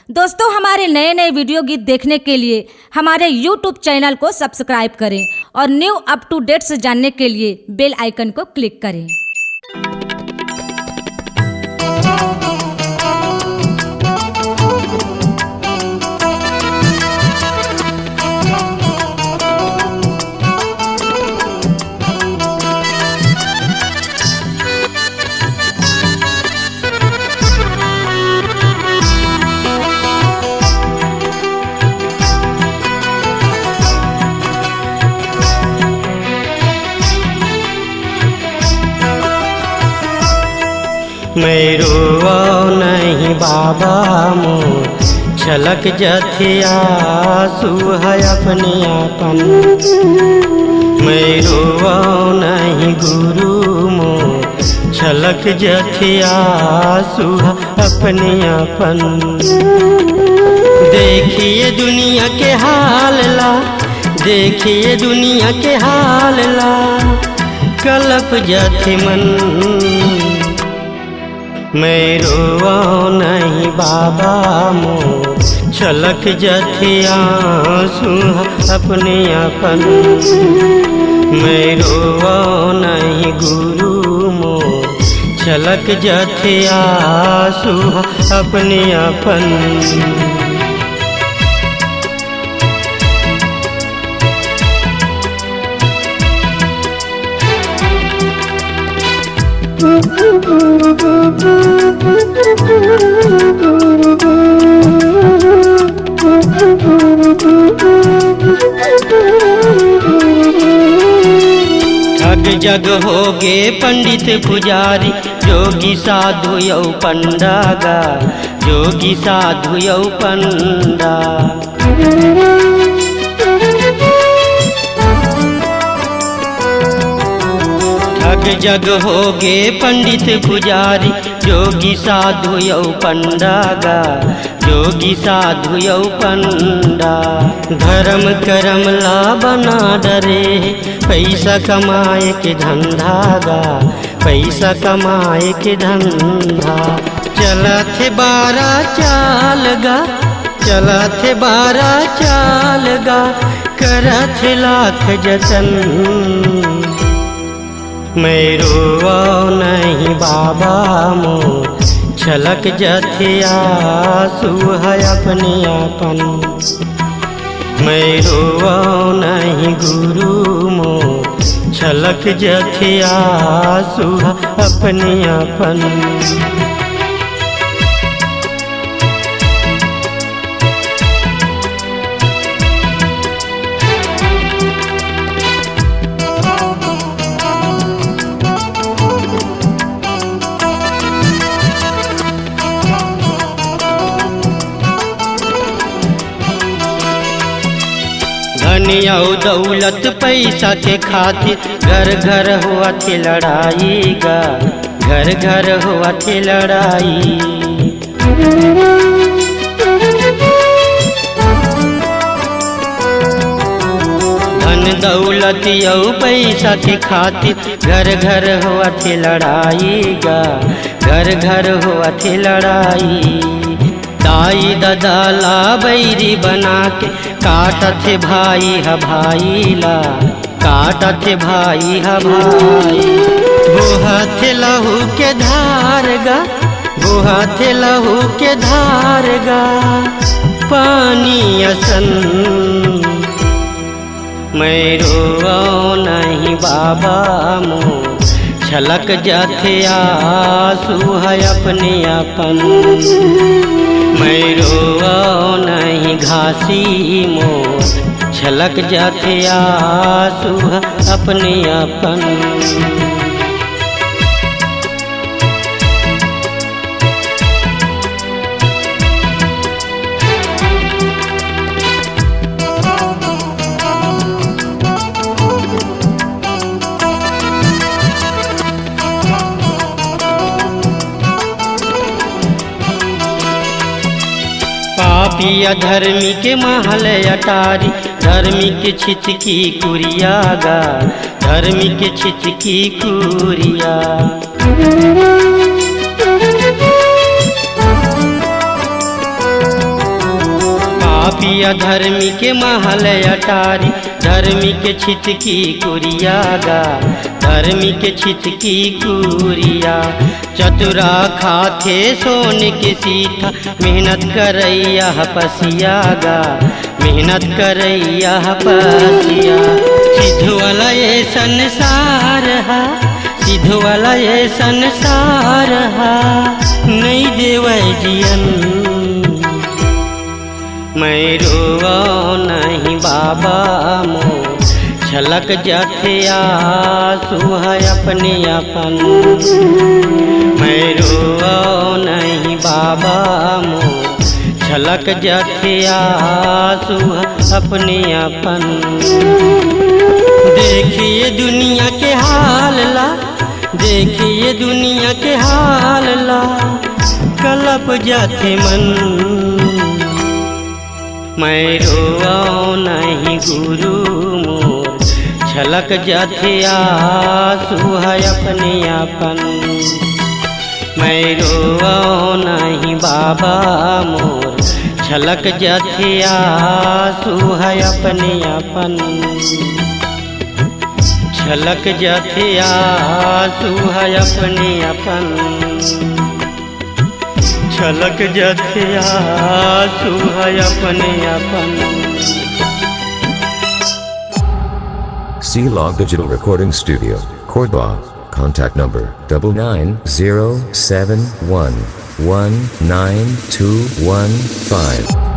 दोस्तों, हमारे नए नए वीडियो गीत देखने के लिए हमारे YouTube चैनल को सब्सक्राइब करें और न्यू अप टू डेट्स जानने के लिए बेल आइकन को क्लिक करें। मैं रोआओ नहीं बाबा मोर, छलक जथिया सुह अपने आपन। मैं रोआओ नहीं गुरु मोर, छलक जथिया सुह अपने आपन। देखिए दुनिया के हाल ला, देखिए दुनिया के हाल ला, कलप जथि मन। मैं रोआओ नहीं बाबा मोर, छलक जथिया सुह अपने आपन। मैं रोआओ नहीं गुरु मोर, छलक जथिया सुह अपने आपन। ठग जग होगे पंडित पुजारी, जोगी साधु यौ पंडा गा, जोगी साधु यौ पंडा। ठग जग होगे पंडित पुजारी, जोगी साधु यौ पंडा गा, जोगी साधु यौ पंडा। धर्म करम ला बना डरे, पैसा कमाए के धंधा गा, पैसा कमाए के धंधा। चला थे 12 चाल गा, चला थे 12 चाल गा, करत लाख जतन। मैं रोआओ नहीं बाबा मोर, छलक जथिया सुह अपने आपन। मैं रोआओ नहीं गुरु मोर, छलक जथिया सुह अपने आपन। धन और दौलत पैसा के खातिर घर घर हुआ थे लड़ाई गा, घर घर हुआ थे लड़ाई। धन दौलत और पैसा के खातिर घर घर हुआ थे लड़ाई गा, घर घर हुआ थे लड़ाई। दाई दादा ला बैरी बना के काटत भाई हा भाई ला, काटत भाई हा भाई। बोहत लहू के धार गा, बोहत लहू के धार गा, पानी असन। मैं रोआओ नहीं बाबा मोर, छलक जथिया सुह अपने आपन। मैं रोआओ नहीं घासी मोर, छलक जथिया सुह अपने आपन। पापी अधर्मी के महल अटारी, धर्मी के छित की कुरिया गा, धर्मी के छित की कुरिया। पापी अधर्मी के महल अटारी, धर्मी के छित की कुरिया गा, धर्मी के छित की कुरिया। चतुरा खाथे सोन के सीता, मेहनत करैया पसिया गा, मेहनत करैया पसिया। सिद्ध वाला ये संसार है, सिद्ध वाला ये संसार है, नहीं देवै जियन मैं रोवा नहीं बाबा मोर, छलक जाथे आंसू है अपने अपन। मैं रोवा नहीं बाबा मोर, छलक जाथे आंसू है अपने अपन। देखिए दुनिया के हाल ला, देखिए दुनिया के हाल ला, कलप जाते मन। मैं रोवाऊँ नहीं गुरु मोर, छलक जाथे आंसू है अपने अपन। मैं रोवाऊँ नहीं बाबा मोर, छलक जाथे आंसू है अपने अपन। छलक जाथे आंसू है अपने अपन, छलक जाथे आंसू है अपने अपन। C-Log Digital Recording Studio, Cordoba. Contact number 99071192115.